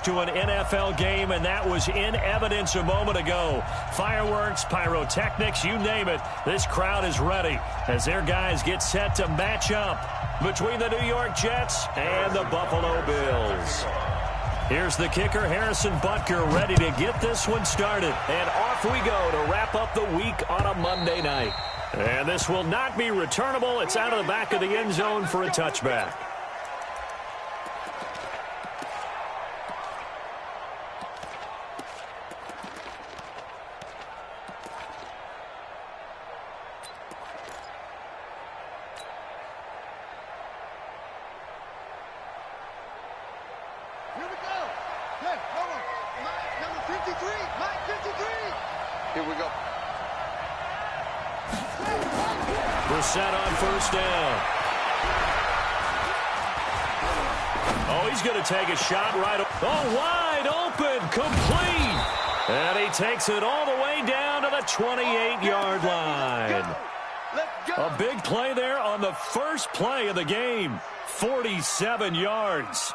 to an NFL game, and that was in evidence a moment ago. Fireworks, pyrotechnics, you name it. This crowd is ready as their guys get set to match up between the New York Jets and the Buffalo Bills. Here's the kicker, Harrison Butker, ready to get this one started. And off we go to wrap up the week on a Monday night. And this will not be returnable. It's out of the back of the end zone for a touchback. Set on first down. Oh, he's going to take a shot right. Oh, wide open, complete. And he takes it all the way down to the 28-yard line. A big play there on the first play of the game. 47 yards.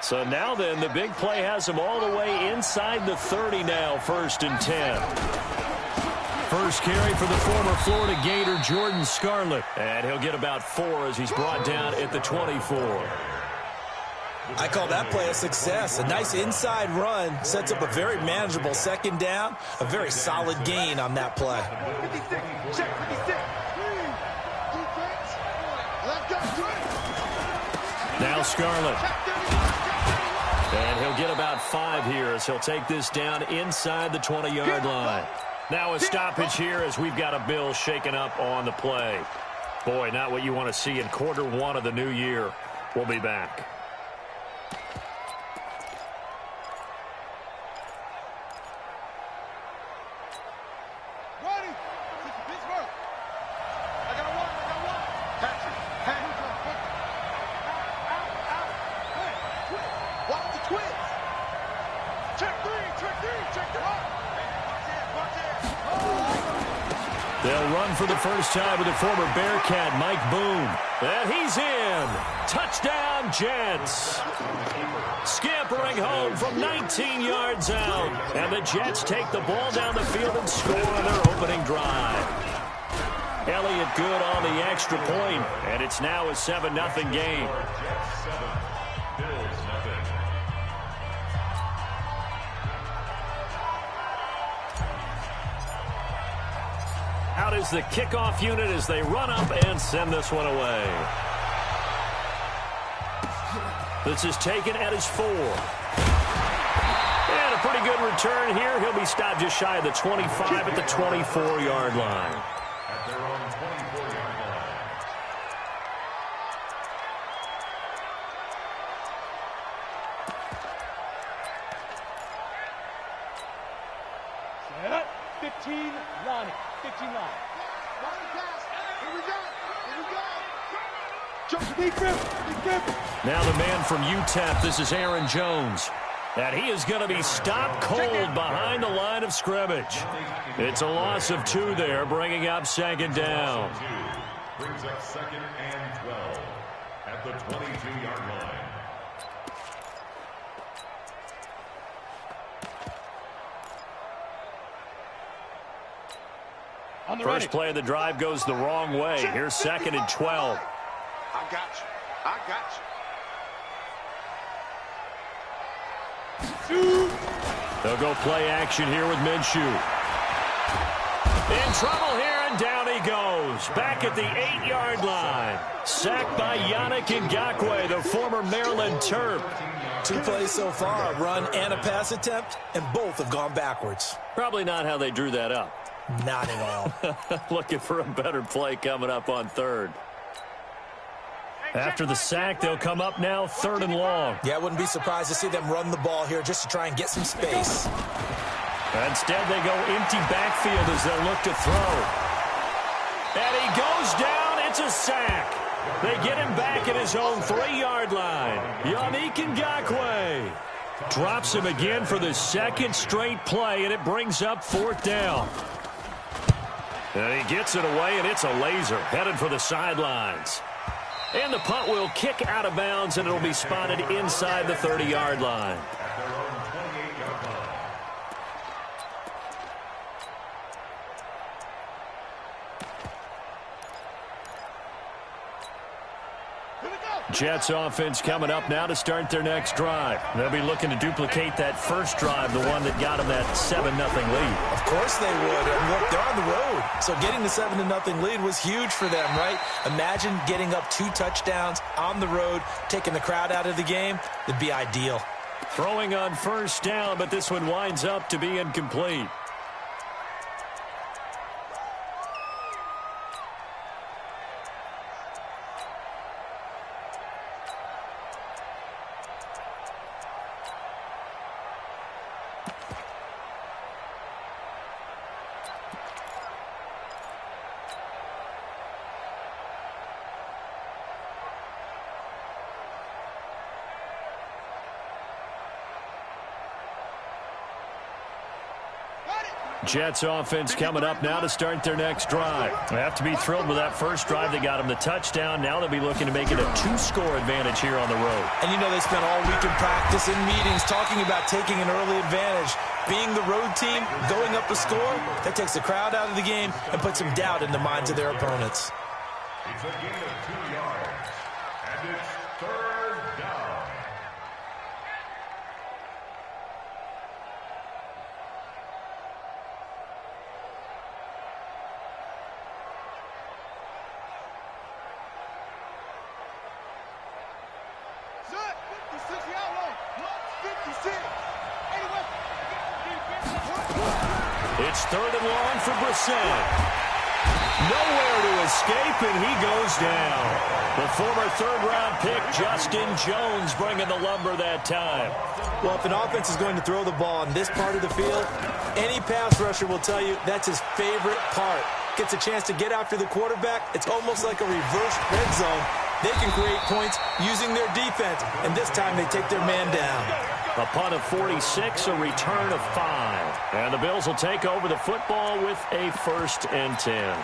So now then, the big play has him all the way inside the 30 now, 1st and 10. First carry for the former Florida Gator, Jordan Scarlett. And he'll get about 4 as he's brought down at the 24. I call that play a success. A nice inside run. Sets up a very manageable second down. A very solid gain on that play. Now Scarlett. And he'll get about 5 here as he'll take this down inside the 20-yard line. Now a stoppage here as we've got a Bill shaken up on the play. Boy, not what you want to see in quarter 1 of the new year. We'll be back. They'll run for the first time with the former Bearcat, Mike Boone. And he's in. Touchdown, Jets. Scampering home from 19 yards out. And the Jets take the ball down the field and score on their opening drive. Elliott good on the extra point, and it's now a 7-0 game. Out is the kickoff unit as they run up and send this one away. This is taken at his 4. And a pretty good return here. He'll be stopped just shy of the 25 at the 24-yard line. At their own 24-yard line. Set. 15, Lonnie. 15 line. Here we go. Here we go. Jump to deep grip. Now the man from UTEP, this is Aaron Jones. And he is going to be stopped cold behind the line of scrimmage. It's a loss of 2 there, bringing up second down. Brings up 2nd and 12 at the 22-yard line. First play of the drive goes the wrong way. Here's 2nd and 12. I got you. I got you. They'll go play action here with Minshew. In trouble here, and down he goes. Back at the 8-yard line. Sacked by Yannick Ngakoue, the former Maryland Terp. 2 plays so far, a run and a pass attempt, and both have gone backwards. Probably not how they drew that up. Not at all. Looking for a better play coming up on 3rd. After the sack, they'll come up now 3rd and long. Yeah, I wouldn't be surprised to see them run the ball here just to try and get some space. Instead, they go empty backfield as they'll look to throw. And he goes down. It's a sack. They get him back at his own 3-yard line. Yannick Ngakoue drops him again for the 2nd straight play, and it brings up 4th down. And he gets it away, and it's a laser headed for the sidelines. And the punt will kick out of bounds, and it'll be spotted inside the 30-yard line. At their own 28-yard line. Jets offense coming up now to start their next drive. They'll be looking to duplicate that first drive, the one that got them that 7-0 lead. Of course they would. And look, they're on the road. So getting the 7-0 lead was huge for them, right? Imagine getting up 2 touchdowns on the road, taking the crowd out of the game. It'd be ideal. Throwing on first down, but this one winds up to be incomplete. Jets offense coming up now to start their next drive. They have to be thrilled with that first drive that got them the touchdown. Now they'll be looking to make it a 2-score advantage here on the road. And you know they spent all week in practice and meetings talking about taking an early advantage. Being the road team, going up a score, that takes the crowd out of the game and puts some doubt in the minds of their opponents. It's a gain of 2 yards, and it's 3rd down. It's 3rd and long for Brissett. Nowhere to escape, and he goes down. The former 3rd-round pick, Justin Jones, bringing the lumber that time. Well, if an offense is going to throw the ball on this part of the field, any pass rusher will tell you that's his favorite part. Gets a chance to get after the quarterback. It's almost like a reverse red zone. They can create points using their defense, and this time they take their man down. A punt of 46, a return of 5. And the Bills will take over the football with a 1st and 10.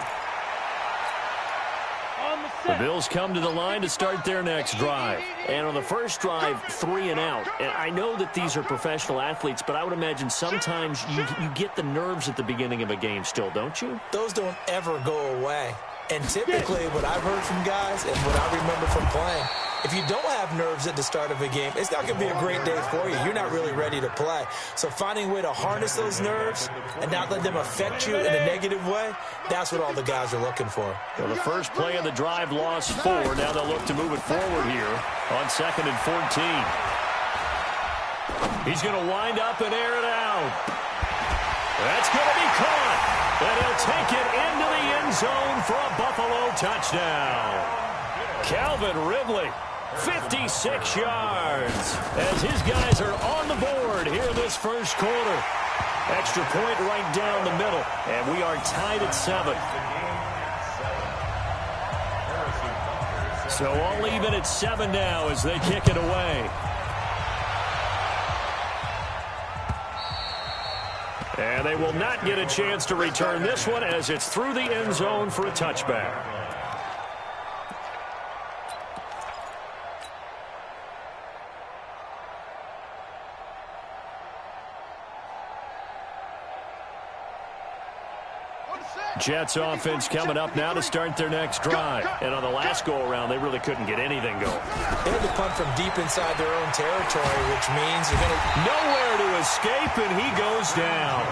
The Bills come to the line to start their next drive. And on the first drive, 3 and out. And I know that these are professional athletes, but I would imagine sometimes you get the nerves at the beginning of a game still, don't you? Those don't ever go away. And typically what I've heard from guys and what I remember from playing, if you don't have nerves at the start of a game, it's not going to be a great day for you. You're not really ready to play. So finding a way to harness those nerves and not let them affect you in a negative way, that's what all the guys are looking for. Well, the first play of the drive lost 4. Now they'll look to move it forward here on 2nd and 14. He's going to wind up and air it out. That's going to be caught. And he'll take it into the end zone for a Buffalo touchdown. Calvin Ridley, 56 yards, as his guys are on the board here this first quarter. Extra point right down the middle, and we are tied at 7. So all even at 7 now as they kick it away. And they will not get a chance to return this one as it's through the end zone for a touchback. Jets offense coming up now to start their next drive. And on the last go-around, they really couldn't get anything going. They had to punt from deep inside their own territory, which means you're going to... Nowhere to escape, and he goes down.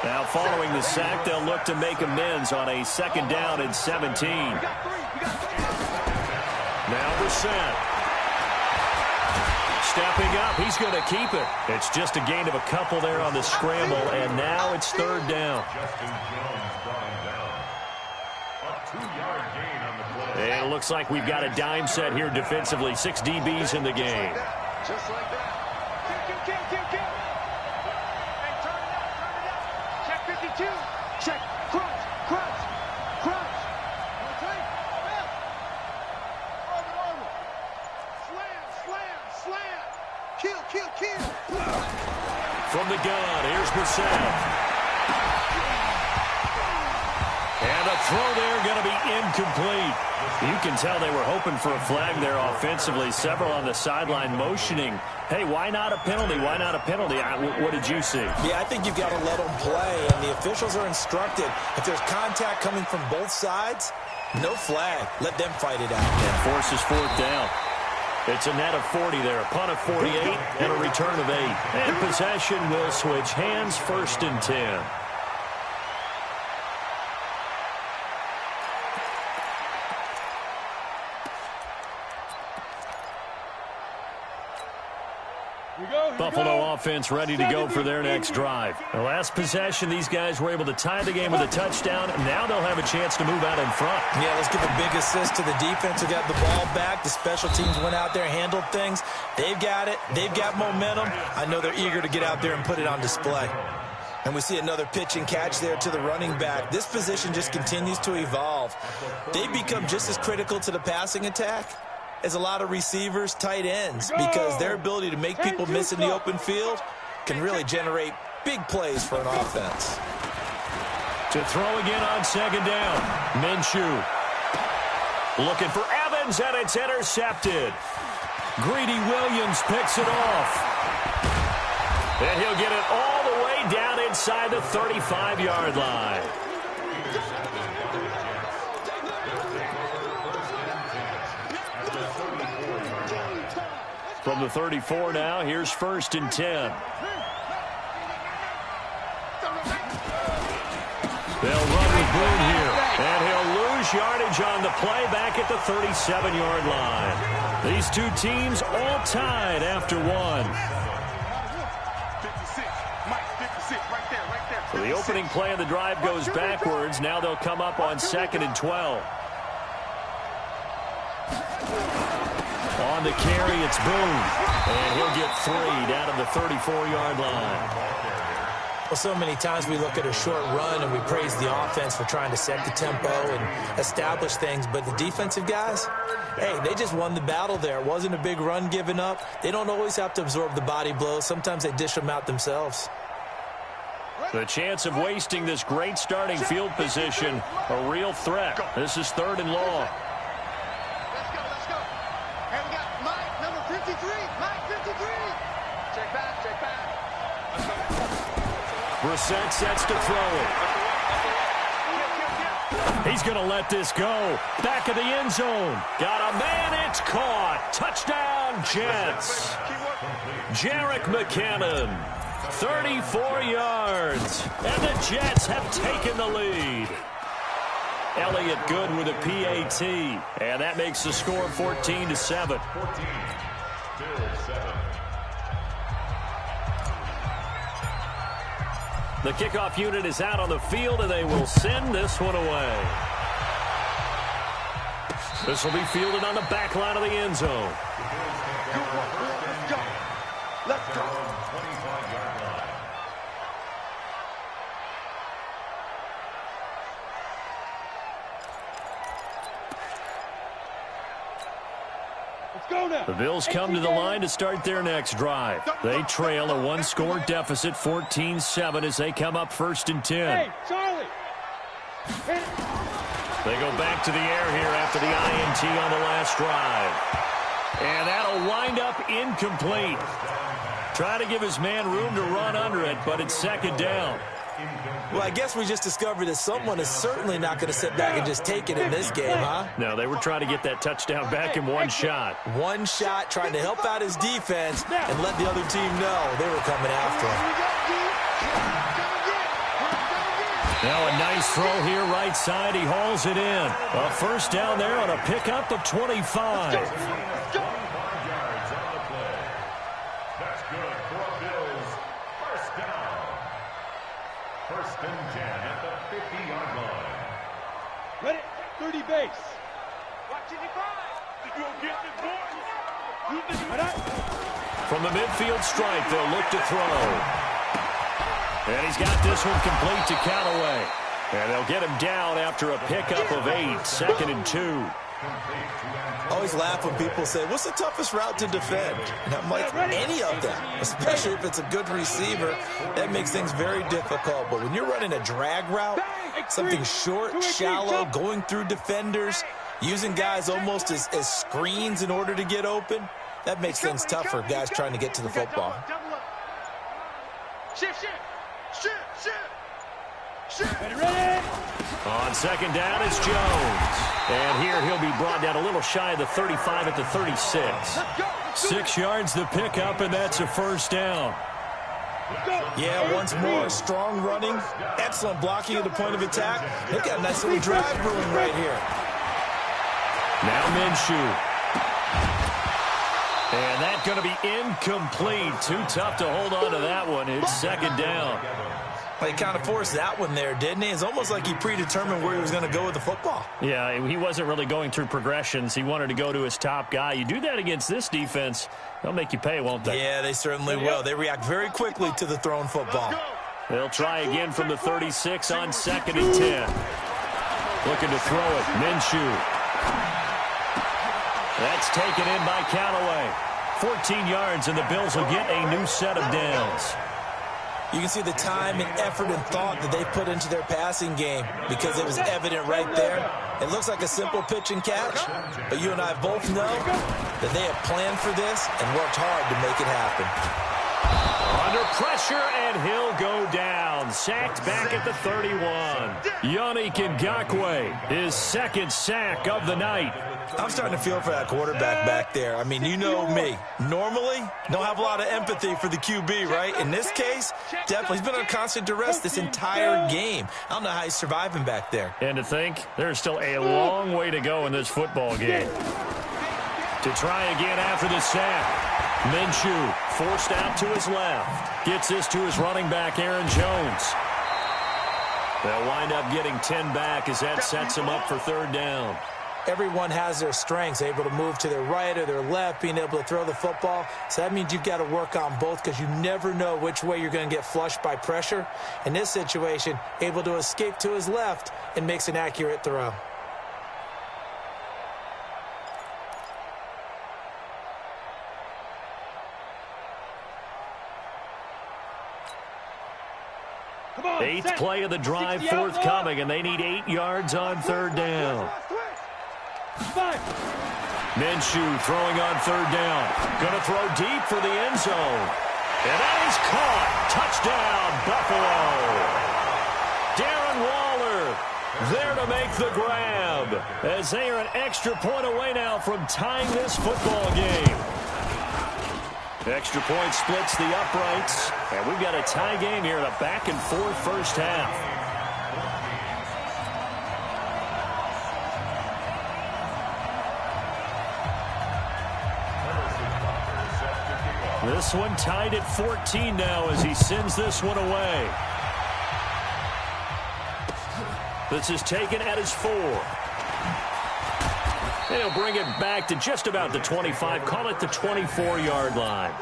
Now, following the sack, they'll look to make amends on a 2nd down and 17. Now Brissett. Stepping up, he's going to keep it. It's just a gain of a couple there on the scramble, and now it's 3rd down. Justin Jones brought him down. A 2-yard gain on the play. And it looks like we've got a dime set here defensively. 6 DBs in the game. Just like that. Kill. Hey, turn it up. Check 52. Check. Crunch. Okay. Armor. Slam. Kill. From the gun, here's Brissett. And And the throw there going to be incomplete. You can tell they were hoping for a flag there offensively. Several on the sideline motioning, hey, why not a penalty? Why not a penalty? What did you see? Yeah, I think you've got to let them play, and the officials are instructed. If there's contact coming from both sides, no flag. Let them fight it out. And forces fourth down. It's a net of 40 there, a punt of 48, and a return of 8. And possession will switch hands, 1st and 10. Buffalo offense ready to go for their next drive. The last possession, these guys were able to tie the game with a touchdown. Now they'll have a chance to move out in front. Yeah, let's give a big assist to the defense who got the ball back. The special teams went out there, handled things. They've got it. They've got momentum. I know they're eager to get out there and put it on display. And we see another pitch and catch there to the running back. This position just continues to evolve. They've become just as critical to the passing attack as a lot of receivers, tight ends, because their ability to make people miss in the open field can really generate big plays for an offense. To throw again on 2nd down. Minshew looking for Evans, and it's intercepted. Greedy Williams picks it off. And he'll get it all the way down inside the 35-yard line. From the 34 now, here's 1st and 10. They'll run with Boone here, and he'll lose yardage on the play back at the 37-yard line. These two teams all tied after one. 56, Mike, 56, right there. So the opening play of the drive goes backwards. Now they'll come up on 2nd and 12. On the carry, it's Boone. And he'll get 3 down to the 34-yard line. Well, so many times we look at a short run and we praise the offense for trying to set the tempo and establish things. But the defensive guys, hey, they just won the battle there. It wasn't a big run given up. They don't always have to absorb the body blows. Sometimes they dish them out themselves. The chance of wasting this great starting field position, a real threat. This is 3rd and long. Let's go. And we got Mike, number 53. Mike, 53. Check back. Brissett sets to throw it. He's going to let this go. Back of the end zone. Got a man, it's caught. Touchdown, Jets. Jerick McKinnon, 34 yards. And the Jets have taken the lead. Elliott Good with a PAT. And that makes the score 14-7. 14-7. The kickoff unit is out on the field, and they will send this one away. This will be fielded on the back line of the end zone. Let's go. The Bills come to the line to start their next drive. They trail a one-score deficit, 14-7, as they come up 1st and 10. Hey, Charlie. They go back to the air here after the INT on the last drive. And that'll wind up incomplete. Try to give his man room to run under it, but it's 2nd down. Well, I guess we just discovered that someone is certainly not going to sit back and just take it in this game, huh? No, they were trying to get that touchdown back in one shot. One shot, trying to help out his defense and let the other team know they were coming after him. Now a nice throw here right side. He hauls it in. A 1st down there on a pickup of 25. That's good for Bills. 1st down. 1st and 10 at the 50-yard line. Ready? 30 base. From the midfield stripe, they'll look to throw. And he's got this one complete to Callaway. And they'll get him down after a pickup of 8, 2nd and 2. I always laugh when people say, what's the toughest route to defend? And I'm like, any of them, especially if it's a good receiver. That makes things very difficult. But when you're running a drag route, something short, shallow, going through defenders, using guys almost as screens in order to get open, that makes things tough for guys trying to get to the football. On second down, it's Jones. And here he'll be brought down a little shy of the 35 at the 36. 6 yards the pickup, and that's a first down. Yeah, once more, strong running, excellent blocking at the point of attack. They've got a nice little drive brewing right here. Now Minshew. And that's going to be incomplete. Too tough to hold on to that one. It's second down. He kind of forced that one there, didn't he? It's almost like he predetermined where he was going to go with the football. Yeah, he wasn't really going through progressions. He wanted to go to his top guy. You do that against this defense, they'll make you pay, won't they? Yeah, they certainly will. They react very quickly to the thrown football. They'll try again from the 36 on second and 10. Looking to throw it. Minshew. That's taken in by Callaway. 14 yards, and the Bills will get a new set of downs. You can see the time and effort and thought that they put into their passing game because it was evident right there. It looks like a simple pitch and catch, but you and I both know that they have planned for this and worked hard to make it happen. Under pressure, and he'll go down. Sacked back at the 31. Yannick Ngakoue, his second sack of the night. I'm starting to feel for that quarterback back there. I mean, you know me. Normally, don't have a lot of empathy for the QB, right? In this case, definitely. He's been on constant duress this entire game. I don't know how he's surviving back there. And to think, there's still a long way to go in this football game. To try again after the sack. Minshew forced out to his left. Gets this to his running back, Aaron Jones. They'll wind up getting 10 back as that sets him up for third down. Everyone has their strengths, able to move to their right or their left, being able to throw the football. So that means you've got to work on both because you never know which way you're going to get flushed by pressure. In this situation, able to escape to his left and makes an accurate throw. Eighth play of the drive forthcoming, and they need 8 yards on third down. Minshew throwing on third down. Going to throw deep for the end zone. And that is caught. Touchdown, Buffalo. Darren Waller there to make the grab as they are an extra point away now from tying this football game. Extra point splits the uprights, and we've got a tie game here in a back-and-forth first half. This one tied at 14 now as he sends this one away. This is taken at his 4. And he'll bring it back to just about the 25. Call it the 24-yard line.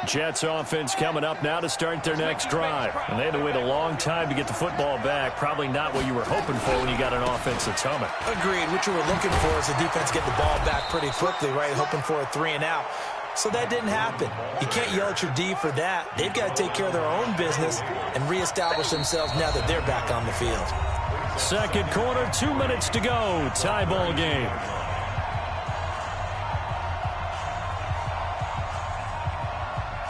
Jets offense coming up now to start their next drive. And they had to wait a long time to get the football back. Probably not what you were hoping for when you got an offense that's humming. Agreed. What you were looking for is the defense get the ball back pretty quickly, right? Hoping for a 3-and-out. So that didn't happen. You can't yell at your D for that. They've got to take care of their own business and reestablish themselves now that they're back on the field. Second quarter, 2 minutes to go. Tie ball game.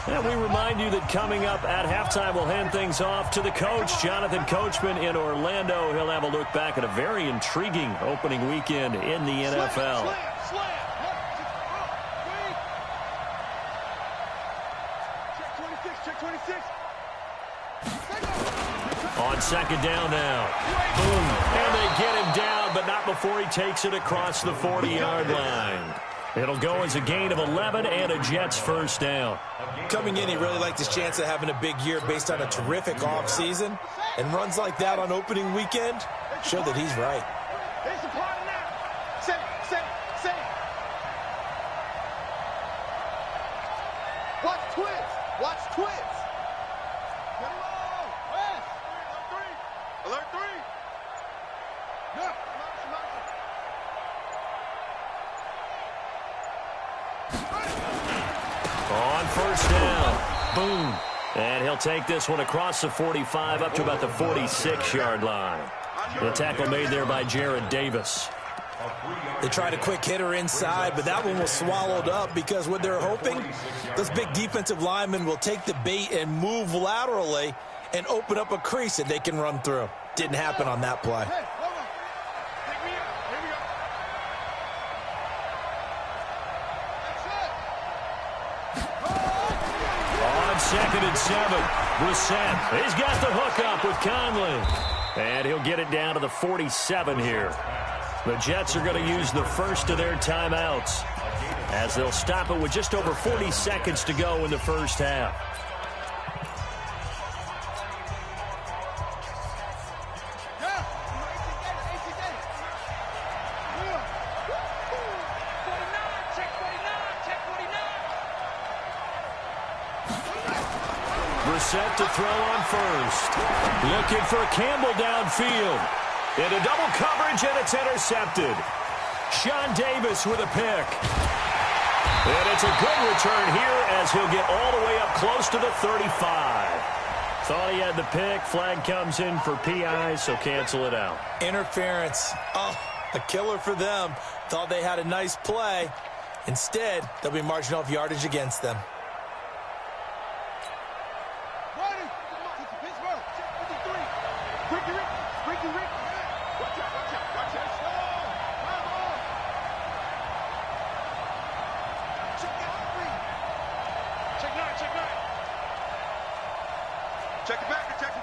And we remind you that coming up at halftime, we'll hand things off to the coach, Jonathan Coachman in Orlando. He'll have a look back at a very intriguing opening weekend in the NFL. On second down now. Boom. And they get him down, but not before he takes it across the 40-yard line. It'll go as a gain of 11 and a Jets first down. Coming in, he really liked his chance of having a big year based on a terrific offseason. And runs like that on opening weekend show that he's right. Twist. Get him low. West. Alert 3. Yeah. On first down. Boom. And he'll take this one across the 45 up to about the 46-yard line. The tackle made there by Jared Davis. They tried a quick hitter inside, but that one was swallowed up because what they're hoping, this big defensive lineman will take the bait and move laterally and open up a crease that they can run through. Didn't happen on that play. On 2nd and 7, Brissett. He's got the hook up with Conley. And he'll get it down to the 47 here. The Jets are going to use the first of their timeouts as they'll stop it with just over 40 seconds to go in the first half. Brissett to throw on first. Looking for Campbell downfield. Into double coverage, and it's intercepted. Sean Davis with a pick. And it's a good return here as he'll get all the way up close to the 35. Thought he had the pick. Flag comes in for PI, so cancel it out. Interference. Oh, a killer for them. Thought they had a nice play. Instead, they'll be marching off yardage against them. Check it back, check it.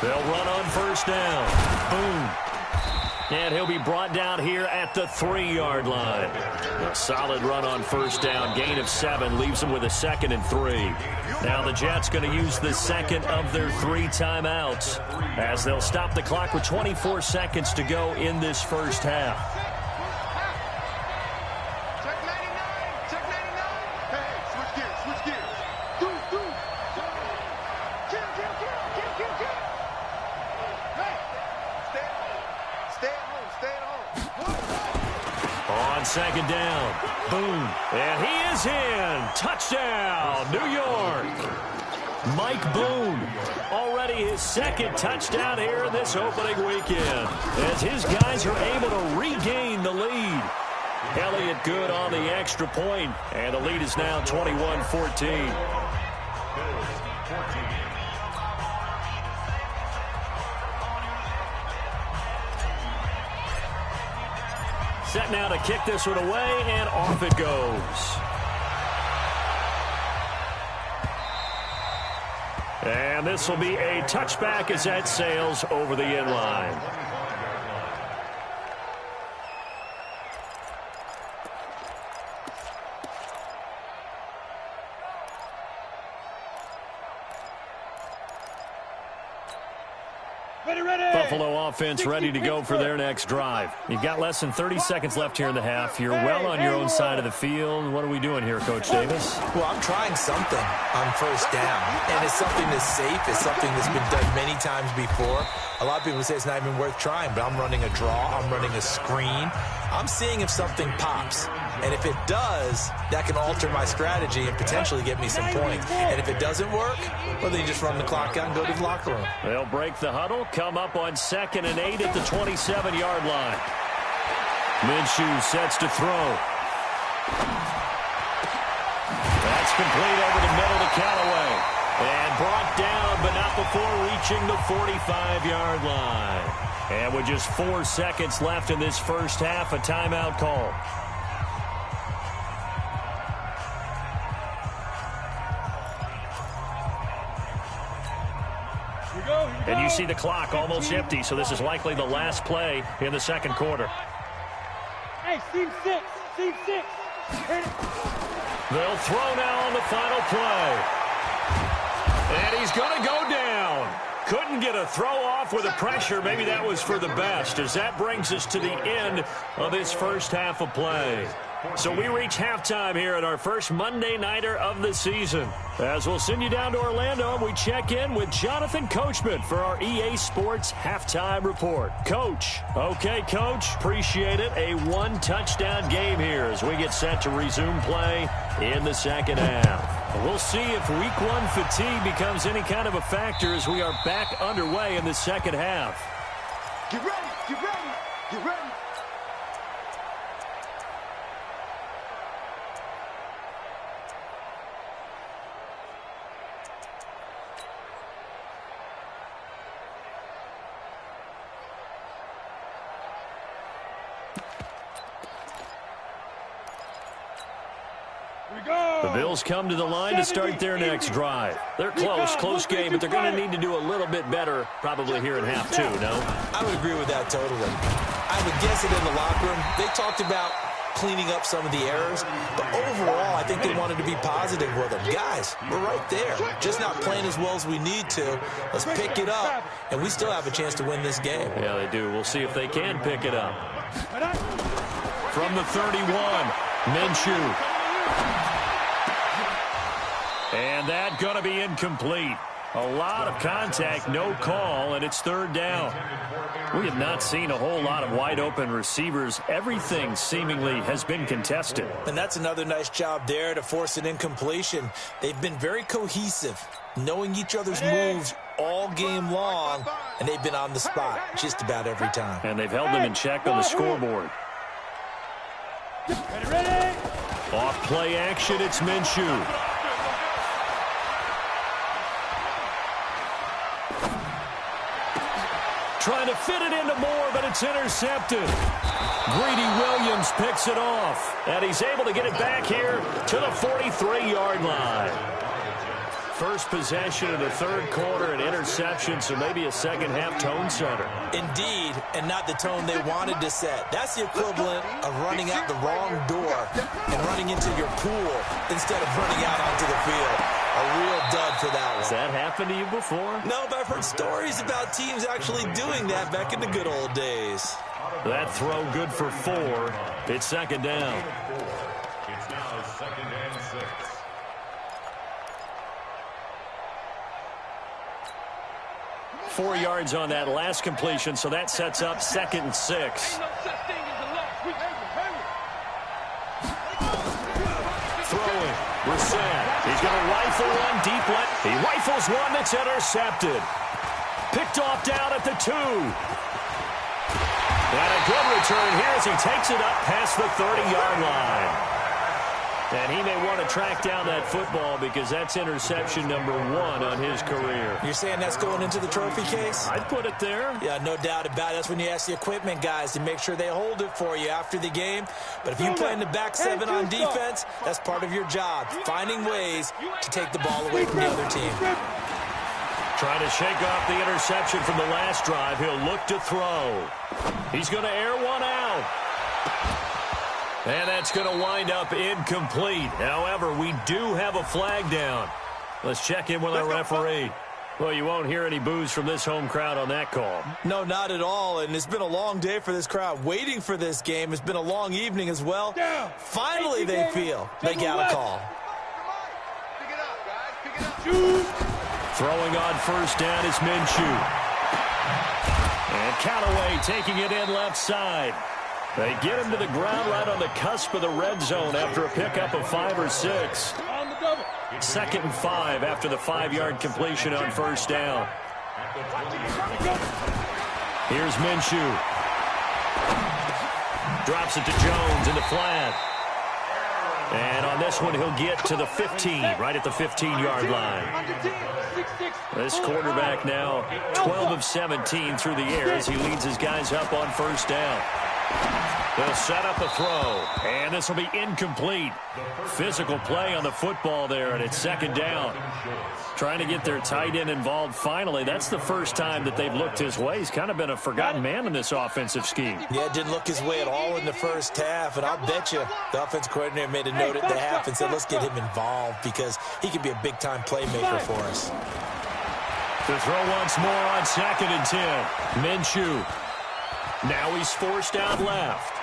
They'll run on first down. Boom. And he'll be brought down here at the 3-yard line. A solid run on first down. Gain of 7 leaves him with a 2nd and 3. Now the Jets going to use the second of their 3 timeouts as they'll stop the clock with 24 seconds to go in this first half. Second down. Boom. And he is in. Touchdown, New York. Mike Boone. Already his 2nd touchdown here this opening weekend. As his guys are able to regain the lead. Elliott good on the extra point. And the lead is now 21-14. Set now to kick this one away, and off it goes. And this will be a touchback as that sails over the end line. Buffalo offense ready to go for their next drive. You've got less than 30 seconds left here in the half. You're well on your own side of the field. What are we doing here, Coach Davis? Well, I'm trying something on first down, and it's something that's safe. It's something that's been done many times before. A lot of people say it's not even worth trying, but I'm running a draw. I'm running a screen. I'm seeing if something pops. And if it does, that can alter my strategy and potentially get me some points. And if it doesn't work, well, then you just run the clock out and go to the locker room. They'll break the huddle, come up on 2nd and 8 at the 27-yard line. Minshew sets to throw. That's complete over the middle to Callaway. And brought down, but not before reaching the 45-yard line. And with just 4 seconds left in this first half, a timeout call. And you see the clock almost empty, so this is likely the last play in the second quarter. Hey, Team 6, Team 6. They'll throw now on the final play. And he's going to go down. Couldn't get a throw off with the pressure. Maybe that was for the best, as that brings us to the end of this first half of play. So we reach halftime here at our first Monday Nighter of the season. As we'll send you down to Orlando, we check in with Jonathan Coachman for our EA Sports Halftime Report. Coach. Okay, Coach. Appreciate it. A one-touchdown game here as we get set to resume play in the second half. We'll see if week one fatigue becomes any kind of a factor as we are back underway in the second half. Get ready, get ready, get ready. The Bills come to the line to start their next drive. They're close game, but they're going to need to do a little bit better probably here in half two, no? I would agree with that totally. I would guess it in the locker room. They talked about cleaning up some of the errors, but overall, I think they wanted to be positive with them. Guys, we're right there. Just not playing as well as we need to. Let's pick it up, and we still have a chance to win this game. Yeah, they do. We'll see if they can pick it up. From the 31, Minshew. And that going to be incomplete. A lot of contact, no call, and it's third down. We have not seen a whole lot of wide-open receivers. Everything seemingly has been contested. And that's another nice job there to force an incompletion. They've been very cohesive, knowing each other's moves all game long, and they've been on the spot just about every time. And they've held them in check on the scoreboard. Ready? Off play action, it's Minshew. Trying to fit it into Moore, but it's intercepted. Greedy Williams picks it off, and he's able to get it back here to the 43-yard line. First possession of the third quarter, an interception, so maybe a second-half tone setter. Indeed, and not the tone they wanted to set. That's the equivalent of running out the wrong door and running into your pool instead of running out onto the field. A real dud for that one. Has that happened to you before? No, but I've heard stories about teams actually doing that back in the good old days. That throw good for 4. It's second down. It's now second and 6. Four yards on that last completion, so that sets up second and 6. Throwing, Brissett. He's going to rifle one deep left. He rifles one that's intercepted. Picked off down at the 2. And a good return here as he takes it up past the 30-yard line. And he may want to track down that football because that's interception number 1 on his career. You're saying that's going into the trophy case? I'd put it there. Yeah, no doubt about it. That's when you ask the equipment guys to make sure they hold it for you after the game. But if you play in the back 7 on defense, that's part of your job, finding ways to take the ball away from the other team. Trying to shake off the interception from the last drive. He'll look to throw. He's going to air one out. And that's going to wind up incomplete. However, we do have a flag down. Let's check in with our referee. Well, you won't hear any boos from this home crowd on that call. No, not at all. And it's been a long day for this crowd. Waiting for this game. It's been a long evening as well. Finally, they feel they got a call. Pick it up, guys. Pick it up. Throwing on first down is Minshew. And Callaway taking it in left side. They get him to the ground right on the cusp of the red zone after a pickup of 5 or 6. Second and 5 after the 5-yard completion on first down. Here's Minshew. Drops it to Jones in the flat. And on this one, he'll get to the 15, right at the 15-yard line. This quarterback now 12 of 17 through the air as he leads his guys up on first down. They'll set up a throw, and this will be incomplete. Physical play on the football there, and it's second down. Trying to get their tight end involved finally. That's the first time that they've looked his way. He's kind of been a forgotten man in this offensive scheme. Yeah, it didn't look his way at all in the first half, and I'll bet you the offensive coordinator made a note at the half and said, let's get him involved because he can be a big-time playmaker for us. To throw once more on 2nd and 10. Minshew. Now he's forced out left.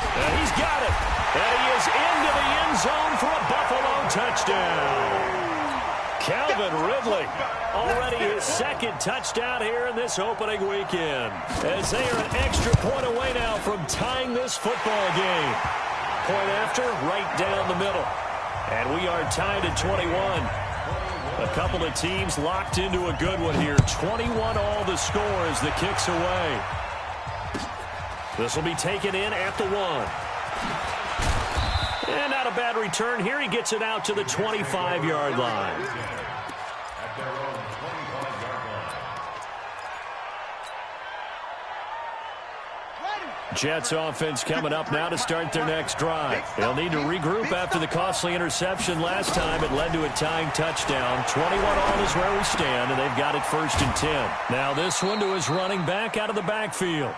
And he's got it. And he is into the end zone for a Buffalo touchdown. Calvin Ridley, already his 2nd touchdown here in this opening weekend. As they are an extra point away now from tying this football game. Point after, right down the middle. And we are tied at 21. A couple of teams locked into a good one here. 21 all the score as the kick's away. This will be taken in at the 1. And not a bad return here. He gets it out to the 25-yard line. At their own 25-yard line. Jets offense coming up now to start their next drive. They'll need to regroup after the costly interception last time. It led to a tying touchdown. 21 all is where we stand, and they've got it 1st and 10. Now this one to his running back out of the backfield.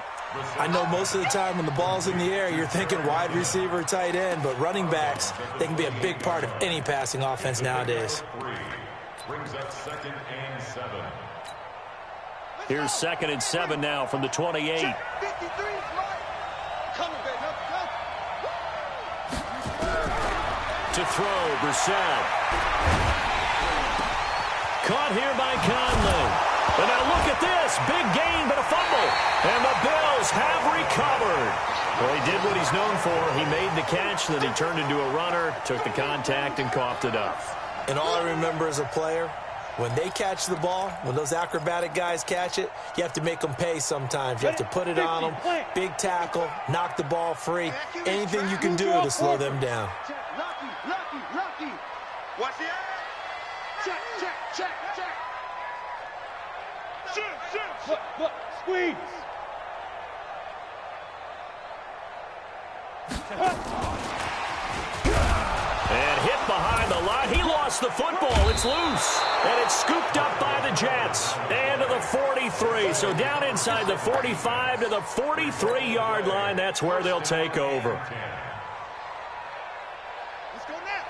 I know most of the time when the ball's in the air, you're thinking wide receiver, tight end, but running backs, they can be a big part of any passing offense nowadays. Brings up 2nd and 7. Here's 2nd and 7 now from the 28. 53 is right. Coming, baby. To throw, Brissett. Caught here by Conley. And now look at this. Big gain, but a fumble. And the Bills have recovered. Well, he did what he's known for. He made the catch, then he turned into a runner, took the contact, and coughed it up. And all I remember as a player, when they catch the ball, when those acrobatic guys catch it, you have to make them pay sometimes. You have to put it on them, big tackle, knock the ball free, anything you can do to slow them down. Lucky. Watch the eye. Check. Look, squeeze. And hit behind the line. He lost the football. It's loose. And it's scooped up by the Jets. And to the 43. So down inside the 45 to the 43-yard line. That's where they'll take over. Let's go now.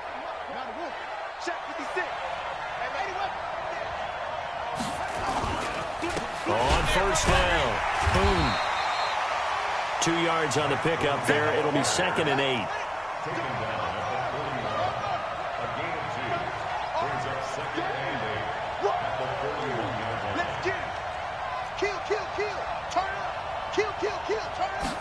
Check 56. On 1st down. Boom. 2 yards on the pickup there. It'll be 2nd and 8. Taken down at the 41. A gain of 2. Brings up 2nd and 8. At the 41-yard line. Let's get it. Kill. Turn up. Kill. Turn up.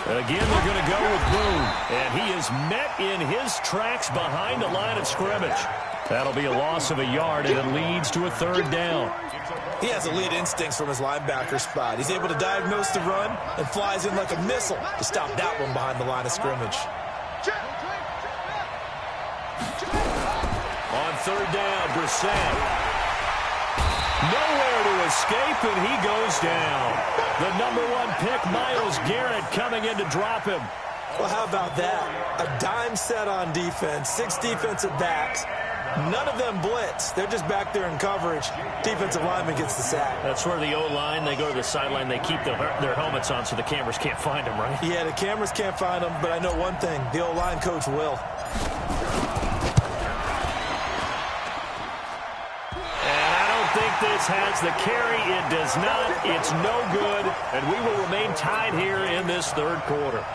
And again, they're going to go with Boone. And he is met in his tracks behind the line of scrimmage. That'll be a loss of a yard, and it leads to a 3rd down. He has elite instincts from his linebacker spot. He's able to diagnose the run and flies in like a missile to stop that one behind the line of scrimmage. On 3rd down, Brissett. Nowhere to escape, and he goes down. The #1 pick, Myles Garrett, coming in to drop him. Well, how about that? A dime set on defense, 6 defensive backs. None of them blitz. They're just back there in coverage. Defensive lineman gets the sack. That's where the O-line, they go to the sideline, they keep their helmets on so the cameras can't find them, right? Yeah, the cameras can't find them, but I know one thing. The O-line coach will. And I don't think this has the carry. It does not. It's no good. And we will remain tied here in this 3rd quarter.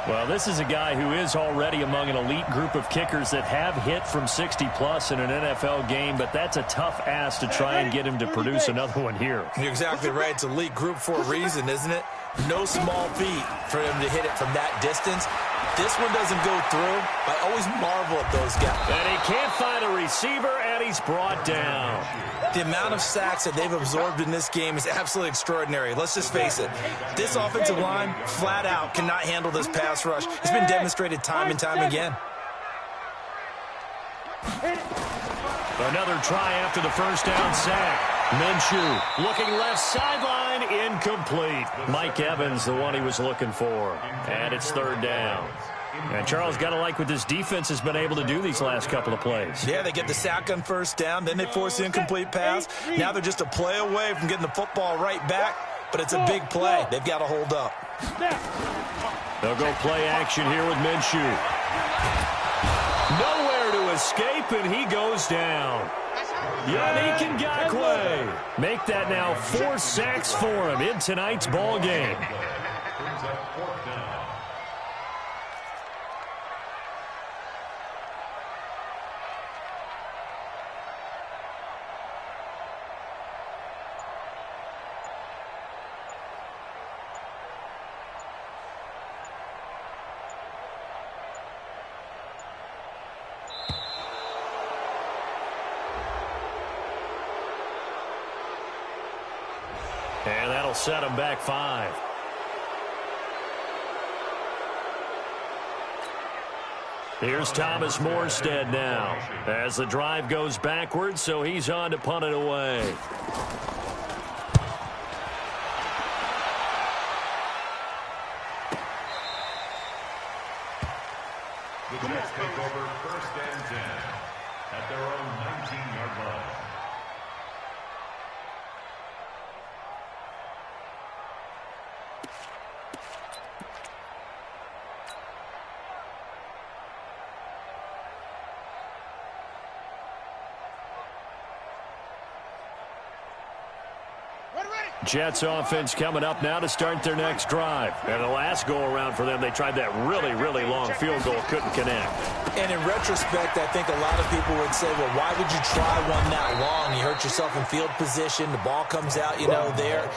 Well, this is a guy who is already among an elite group of kickers that have hit from 60-plus in an NFL game, but that's a tough ask to try and get him to produce another one here. You're exactly right. It's elite group for a reason, isn't it? No small feat for him to hit it from that distance. This one doesn't go through. I always marvel at those guys. And he can't find a receiver, and he's brought down. The amount of sacks that they've absorbed in this game is absolutely extraordinary. Let's just face it. This offensive line, flat out, cannot handle this pass rush. It's been demonstrated time and time again. Another try after the 1st down sack. Minshew looking left sideline, incomplete. Mike Evans, the one he was looking for. And it's 3rd down. And Charles, got to like what this defense has been able to do these last couple of plays. Yeah, they get the sack on 1st down, then they force the incomplete pass. Now they're just a play away from getting the football right back, but it's a big play. They've got to hold up. They'll go play action here with Minshew. Nowhere to escape, and he goes down. Yannick Ngakoue. Make that now 4 sacks for him in tonight's ball game. Brings up 4th down. And that'll set him back 5. Here's Thomas Morstead now as the drive goes backwards, so he's on to punt it away. The Jets take over 1st and 10 at their own 19-yard line. Jets offense coming up now to start their next drive. And the last go-around for them, they tried that really, really long field goal, couldn't connect. And in retrospect, I think a lot of people would say, well, why would you try one that long? You hurt yourself in field position. The ball comes out, there.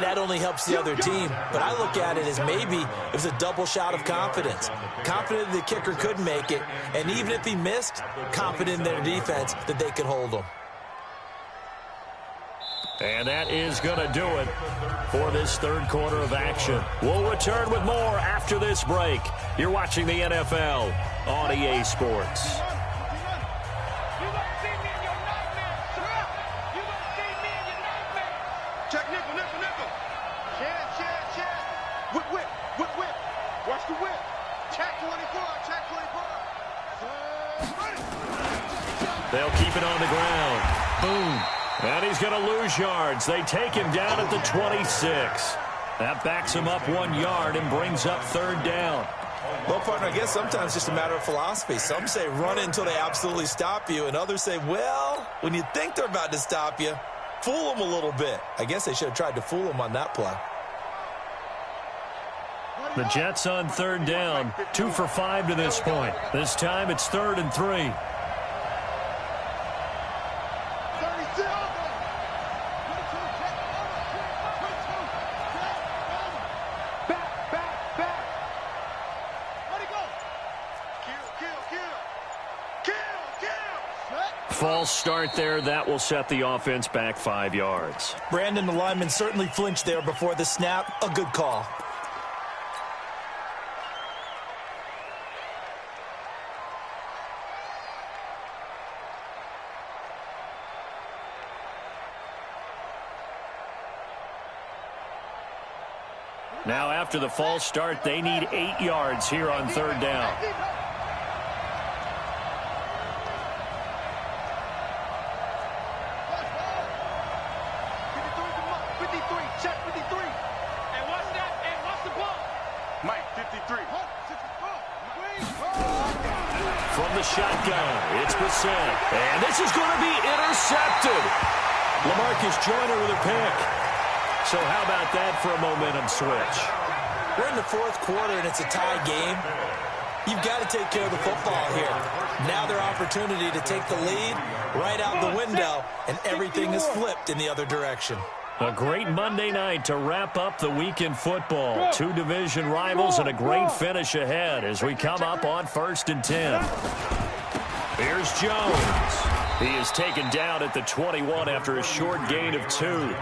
That only helps the other team. But I look at it as maybe it was a double shot of confidence. Confident the kicker could make it. And even if he missed, confident in their defense that they could hold him. And that is going to do it for this third quarter of action. We'll return with more after this break. You're watching the NFL on EA Sports. Check nickel. Chance. Whip. Watch the whip. Check 24. They'll keep it on the ground. Boom. And he's going to lose yards. They take him down at the 26. That backs him up 1 yard and brings up 3rd down. Well, partner, I guess sometimes it's just a matter of philosophy. Some say run until they absolutely stop you, and others say, well, when you think they're about to stop you, fool them a little bit. I guess they should have tried to fool them on that play. The Jets on 3rd down, 2 for 5 to this point. This time it's 3rd and 3. False start there. That will set the offense back 5 yards. Brandon, the lineman certainly flinched there before the snap. A good call. Now after the false start, they need 8 yards here on 3rd down. From the shotgun, it's Bissett. And this is going to be intercepted. LaMarcus Joyner with a pick. So how about that for a momentum switch? We're in the 4th quarter, and it's a tie game. You've got to take care of the football here. Now their opportunity to take the lead right out the window, and everything is flipped in the other direction. A great Monday night to wrap up the week in football. 2 division rivals and a great finish ahead as we come up on 1st and 10. Here's Jones. He is taken down at the 21 after a short gain of 2.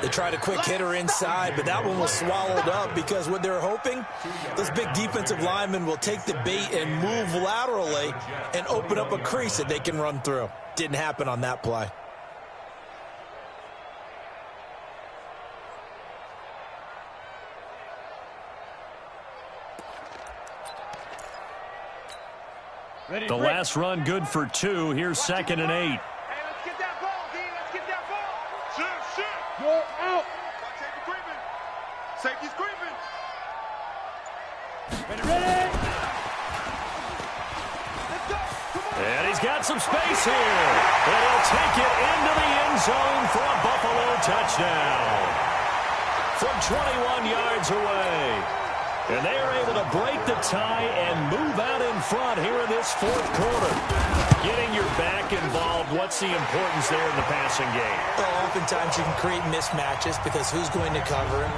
They tried a quick hitter inside, but that one was swallowed up because what they're hoping, those big defensive linemen will take the bait and move laterally and open up a crease that they can run through. Didn't happen on that play. The last run good for 2. Here's 2nd and 8. Hey, let's get that ball, D. Let's get that ball. Shit. Go out. Safety creeping. Safety's creeping. Ready. Let's go. Come on. And he's got some space here. And he'll take it into the end zone for a Buffalo touchdown. From 21 yards away. And they are able to break the tie and move out in front here in this fourth quarter. Getting your back involved, what's the importance there in the passing game? Well, oftentimes you can create mismatches because who's going to cover him?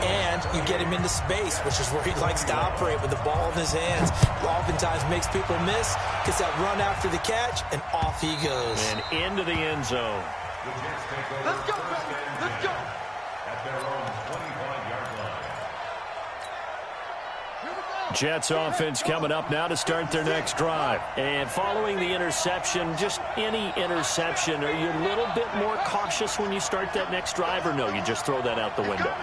And you get him into space, which is where he likes to operate with the ball in his hands. Oftentimes makes people miss, gets that run after the catch, and off he goes. And into the end zone. Let's go, baby. Let's go. At their own 25-yard line. Jets offense coming up now to start their next drive. And following the interception, just any interception, are you a little bit more cautious when you start that next drive, or no, you just throw that out the window?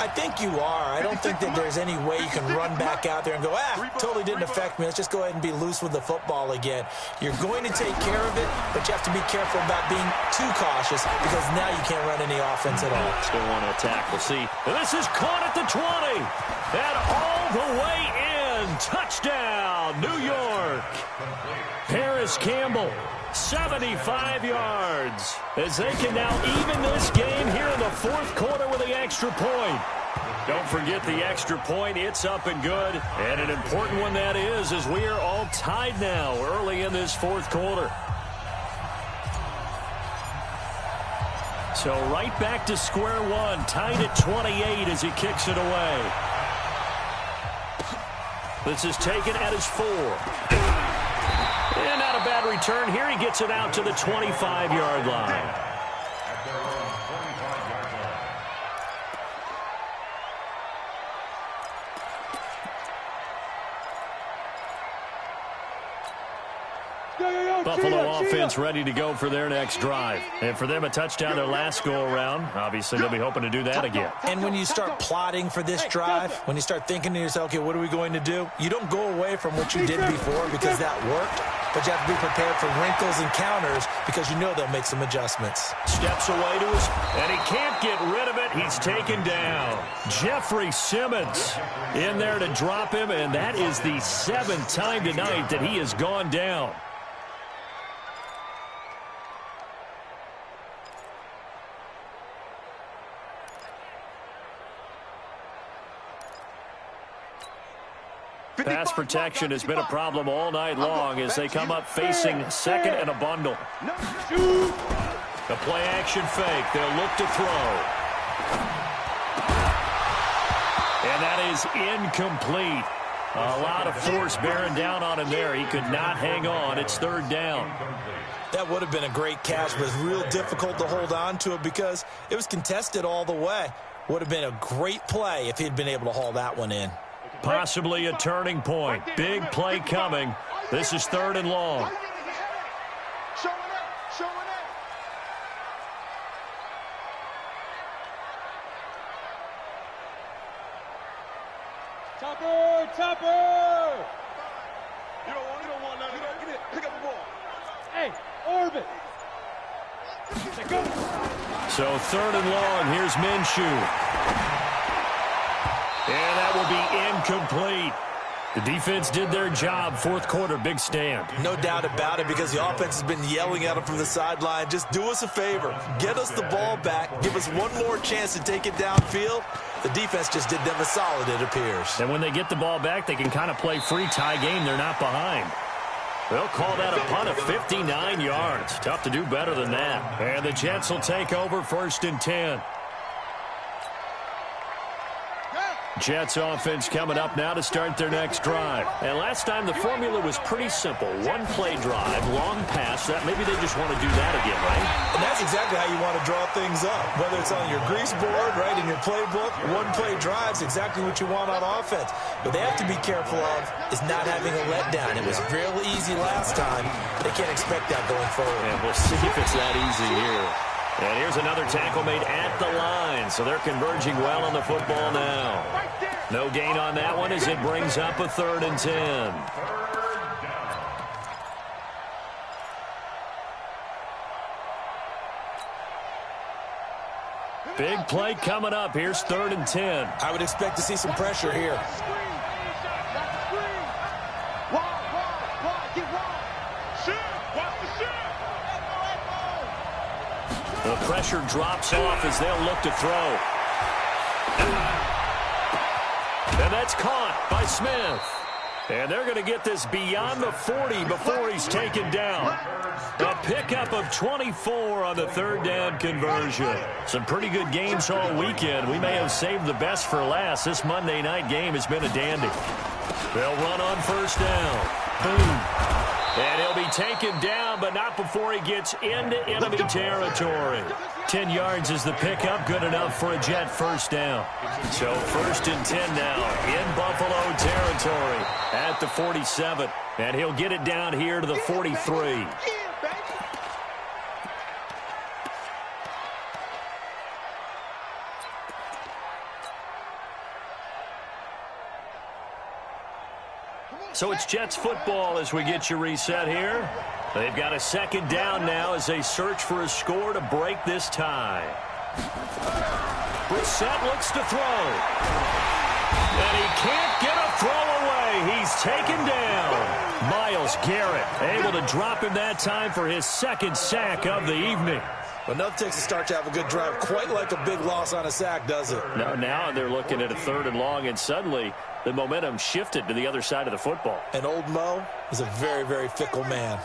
I think you are. I don't think that there's any way you can run back out there and go, totally didn't affect me. Let's just go ahead and be loose with the football again. You're going to take care of it, but you have to be careful about being too cautious because now you can't run any offense at all. Still want to attack. We'll see. And this is caught at the 20. And all the way in. Touchdown, New York. Paris Campbell, 75 yards. As they can now even this game here in the fourth quarter with the extra point. Don't forget the extra point. It's up and good. And an important one that is, as we are all tied now early in this fourth quarter. So right back to square one. Tied at 28 as he kicks it away. This is taken at his 4. And not a bad return here. He gets it out to the 25-yard line. At their own 25-yard line. Buffalo offense ready to go for their next drive. And for them, a touchdown their last go-around. Obviously, they'll be hoping to do that again. And when you start plotting for this drive, when you start thinking to yourself, okay, what are we going to do? You don't go away from what you did before because that worked, but you have to be prepared for wrinkles and counters because you know they'll make some adjustments. Steps away to his, and he can't get rid of it. He's taken down. Jeffrey Simmons in there to drop him, and that is the 7th time tonight that he has gone down. Pass protection has been a problem all night long as they come up facing second and a bundle. The play action fake. They'll look to throw. And that is incomplete. A lot of force bearing down on him there. He could not hang on. It's 3rd down. That would have been a great catch, but it's real difficult to hold on to it because it was contested all the way. Would have been a great play if he'd been able to haul that one in. Possibly a turning point. Big play coming. This is 3rd and long. Show it up. Show it up. Topper! You don't want nothing. Get it. Pick up the ball. Hey, orbit! Go. So 3rd and long. Here's Minshew. And that will be incomplete. The defense did their job. Fourth quarter, big stand. No doubt about it because the offense has been yelling at him from the sideline. Just do us a favor. Get us the ball back. Give us one more chance to take it downfield. The defense just did them a solid, it appears. And when they get the ball back, they can kind of play free tie game. They're not behind. They'll call that a punt of 59 yards. Tough to do better than that. And the Jets will take over 1st and 10. Jets offense coming up now to start their next drive. And last time the formula was pretty simple. One play drive, long pass. That maybe they just want to do that again, right? And that's exactly how you want to draw things up. Whether it's on your grease board, right, in your playbook, one play drive's exactly what you want on offense. But they have to be careful of is not having a letdown. It was real easy last time. They can't expect that going forward. And we'll see if it's that easy here. And here's another tackle made at the line. So they're converging well on the football now. No gain on that one as it brings up a 3rd and 10. Big play coming up. Here's 3rd and 10. I would expect to see some pressure here. Get wide. Shoot. pressure drops off as they'll look to throw. And that's caught by Smith. And they're going to get this beyond the 40 before he's taken down. A pickup of 24 on the third down conversion. Some pretty good games all weekend. We may have saved the best for last. This Monday night game has been a dandy. They'll run on first down. Boom. And he'll be taken down, but not before he gets into enemy territory. 10 yards is the pickup, good enough for a Jet first down. So 1st and 10 now in Buffalo territory at the 47. And he'll get it down here to the 43. So it's Jets football as we get you reset here. They've got a second down now as they search for a score to break this tie. Brissett looks to throw. And he can't get a throw away. He's taken down. Myles Garrett able to drop him that time for his second sack of the evening. But nothing takes a start to have a good drive quite like a big loss on a sack, does it? No, now they're looking at a 3rd and long, and suddenly the momentum shifted to the other side of the football. And old Mo is a very, very fickle man.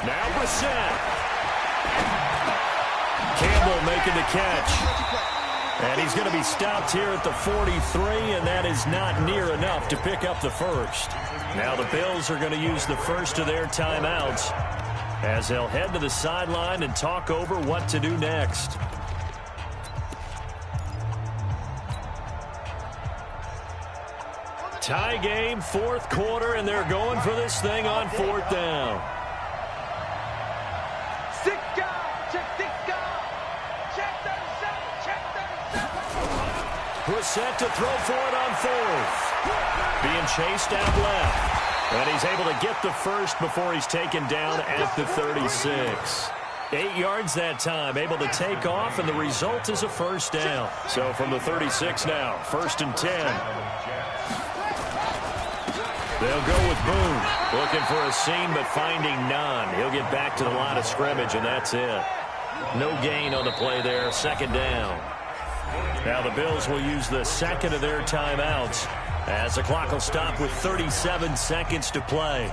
Now Brissett. Campbell making the catch. And he's going to be stopped here at the 43, and that is not near enough to pick up the first. Now the Bills are going to use the first of their timeouts as they'll head to the sideline and talk over what to do next. Tie game, 4th quarter, and they're going for this thing on 4th down. Brissett to throw for it on 4th. Being chased out left. And he's able to get the first before he's taken down at the 36. 8 yards that time, able to take off, and the result is a first down. So from the 36 now, 1st and 10. They'll go with Boone. Looking for a seam, but finding none. He'll get back to the line of scrimmage, and that's it. No gain on the play there, 2nd down. Now the Bills will use the second of their timeouts as the clock will stop with 37 seconds to play.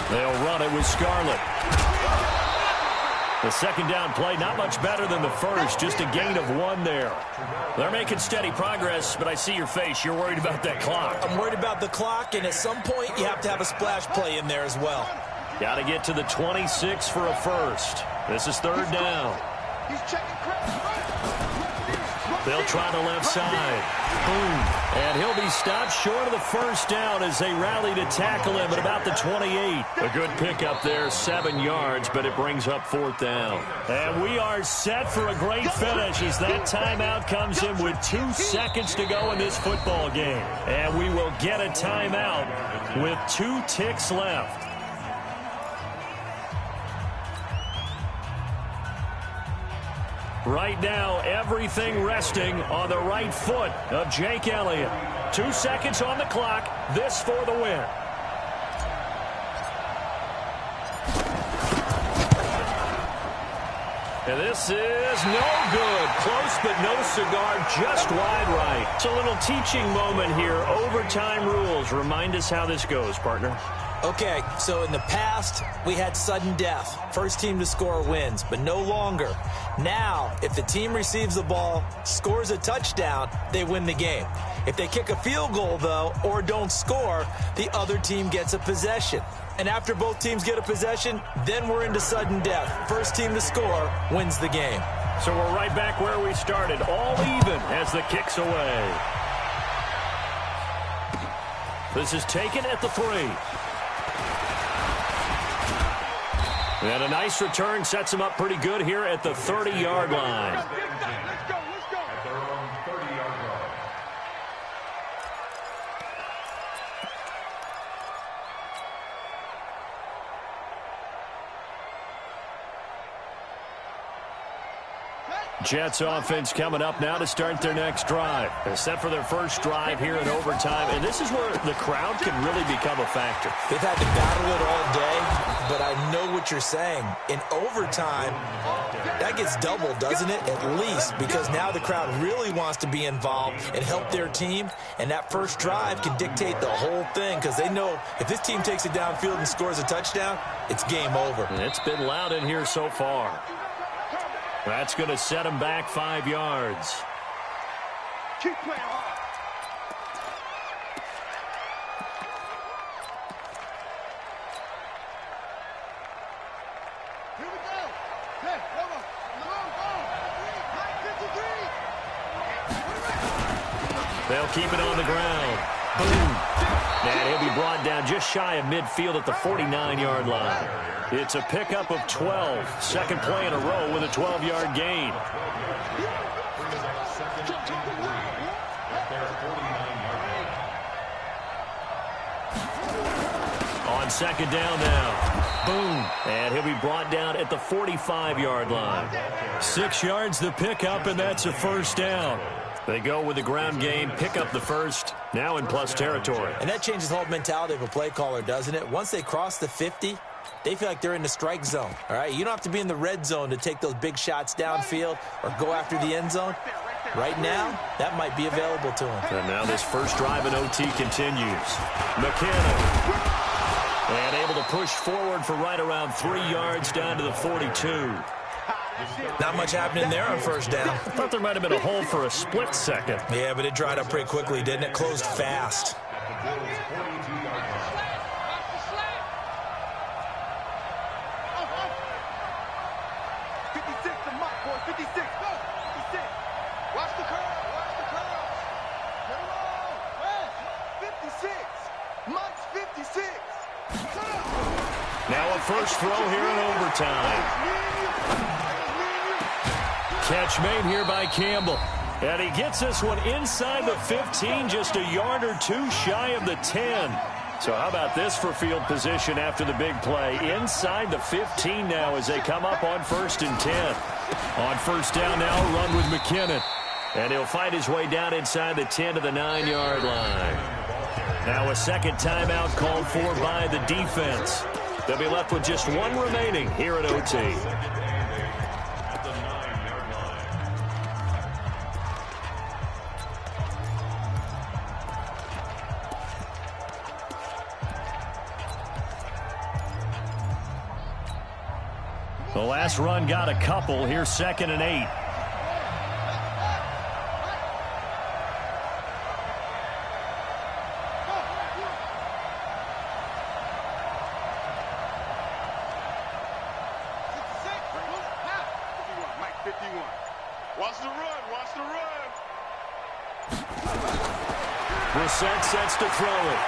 They'll run it with Scarlett. The 2nd down play, not much better than the first, just a gain of 1 there. They're making steady progress, but I see your face. You're worried about that clock. I'm worried about the clock, and at some point you have to have a splash play in there as well. Got to get to the 26 for a first. This is 3rd down. They'll try the left side. Boom. And he'll be stopped short of the first down as they rally to tackle him at about the 28. A good pickup there, 7 yards, but it brings up 4th down. And we are set for a great finish as that timeout comes in with 2 seconds to go in this football game. And we will get a timeout with 2 ticks left. Right now, everything resting on the right foot of Jake Elliott. 2 seconds on the clock. This for the win. And this is no good. Close, but no cigar. Just wide right. It's a little teaching moment here. Overtime rules. Remind us how this goes, partner. Okay, so in the past, we had sudden death. First team to score wins, but no longer. Now, if the team receives the ball, scores a touchdown, they win the game. If they kick a field goal, though, or don't score, the other team gets a possession. And after both teams get a possession, then we're into sudden death. First team to score wins the game. So we're right back where we started, all even as the kick's away. This is taken at the 3. And a nice return sets him up pretty good here at the 30-yard line. Let's go. At their own 30-yard line. Jets offense coming up now to start their next drive. They're set for their first drive here in overtime, and this is where the crowd can really become a factor. They've had to battle it all day, but I know what you're saying. In overtime, that gets doubled, doesn't it? At least, because now the crowd really wants to be involved and help their team, and that first drive can dictate the whole thing because they know if this team takes it downfield and scores a touchdown, it's game over. And it's been loud in here so far. That's going to set him back 5 yards. Keep playing hard. Here we go. Hey, come on. Go. They'll keep it on the ground. Boom. And he'll be brought down just shy of midfield at the 49-yard line. It's a pickup of 12. Second play in a row with a 12-yard gain. On second down now. Boom. And he'll be brought down at the 45-yard line. 6 yards the pickup, and that's a first down. They go with the ground game, pick up the first, now in plus territory. And that changes the whole mentality of a play caller, doesn't it? Once they cross the 50, they feel like they're in the strike zone, all right? You don't have to be in the red zone to take those big shots downfield or go after the end zone. Right now, that might be available to them. And now this first drive in OT continues. McKinnon. And able to push forward for right around 3 yards down to the 42. Not much happening there on first down. I thought there might have been a hole for a split second. Yeah, but it dried up pretty quickly, didn't it? Closed fast. Now a first throw here in overtime. Catch made here by Campbell. And he gets this one inside the 15, just a yard or two shy of the 10. So how about this for field position after the big play? Inside the 15 now as they come up on 1st and 10. On first down now, a run with McKinnon. And he'll fight his way down inside the 10 to the 9-yard line. Now a second timeout called for by the defense. They'll be left with just one remaining here at OT. The last run got a couple. Here's 2nd and 8. Brissett sets to throw it.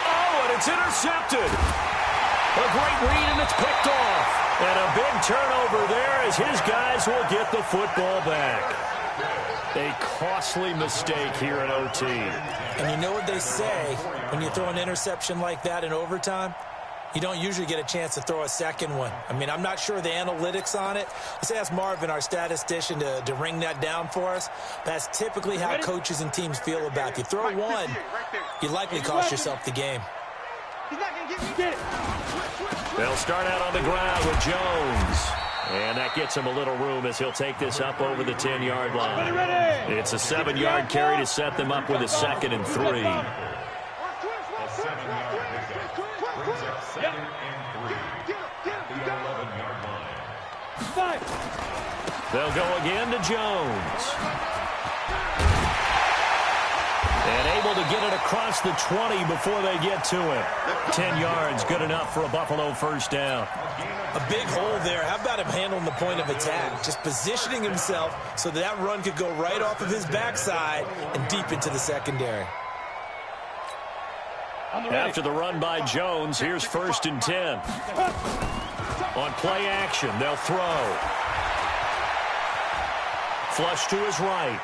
Oh, and it's intercepted. A great read, and it's picked off. And a big turnover there as his guys will get the football back. A costly mistake here in OT. And you know what they say when you throw an interception like that in overtime? You don't usually get a chance to throw a second one. I mean, I'm not sure the analytics on it. Let's ask Marvin, our statistician, to ring that down for us. That's typically how coaches and teams feel about it. You throw one, you likely cost yourself the game. They'll start out on the ground with Jones. And that gets him a little room as he'll take this up over the 10-yard line. It's a 7-yard carry to set them up with a 2nd and 3. They'll go again to Jones. to get it across the 20 before they get to him. 10 yards, good enough for a Buffalo first down. A big hole there. How about him handling the point of attack? Just positioning himself so that run could go right off of his backside and deep into the secondary. After the run by Jones, here's 1st and 10. On play action, they'll throw. Flush to his right.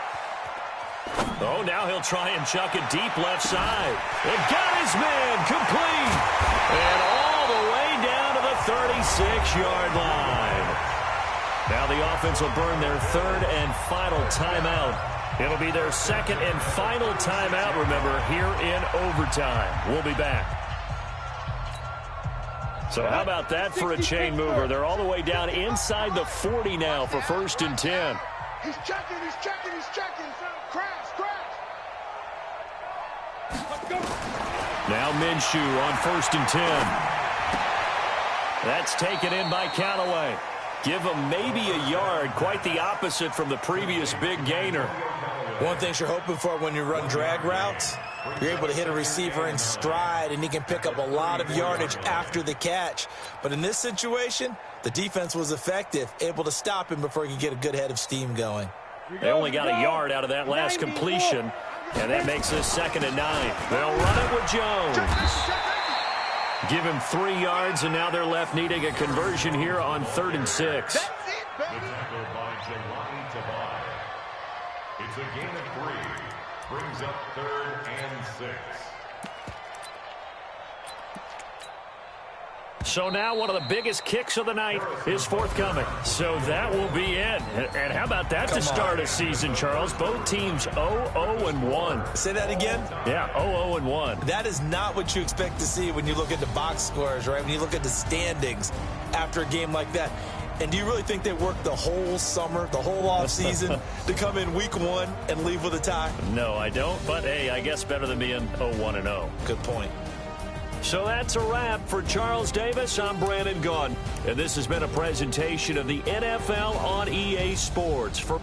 Oh, now he'll try and chuck it deep left side. It got his man complete. And all the way down to the 36-yard line. Now the offense will burn their 3rd and final timeout. It'll be their 2nd and final timeout, remember, here in overtime. We'll be back. So how about that for a chain mover? They're all the way down inside the 40 now for 1st and 10. He's checking, he's checking, he's checking. Crash, crash. Now Minshew on 1st and 10. That's taken in by Callaway. Give him maybe a yard, quite the opposite from the previous big gainer. One thing you're hoping for when you run drag routes, you're able to hit a receiver in stride, and he can pick up a lot of yardage after the catch. But in this situation, the defense was effective, able to stop him before he could get a good head of steam going. They only got a yard out of that last completion, and that makes this 2nd and 9. They'll run it with Jones. Give him 3 yards, and now they're left needing a conversion here on 3rd and 6. The tackle by Jelani Tavai. It's a gain of 3. Brings up 3rd and 6. So now one of the biggest kicks of the night is forthcoming. So that will be it. And how about that to start a season, Charles? Both teams 0-0-1. Say that again? Yeah, 0-0-1. That is not what you expect to see when you look at the box scores, right? When you look at the standings after a game like that. And do you really think they worked the whole summer, the whole offseason to come in week 1 and leave with a tie? No, I don't. But, hey, I guess better than being 0-1-0. Good point. So that's a wrap for Charles Davis. I'm Brandon Gaudin, and this has been a presentation of the NFL on EA Sports. For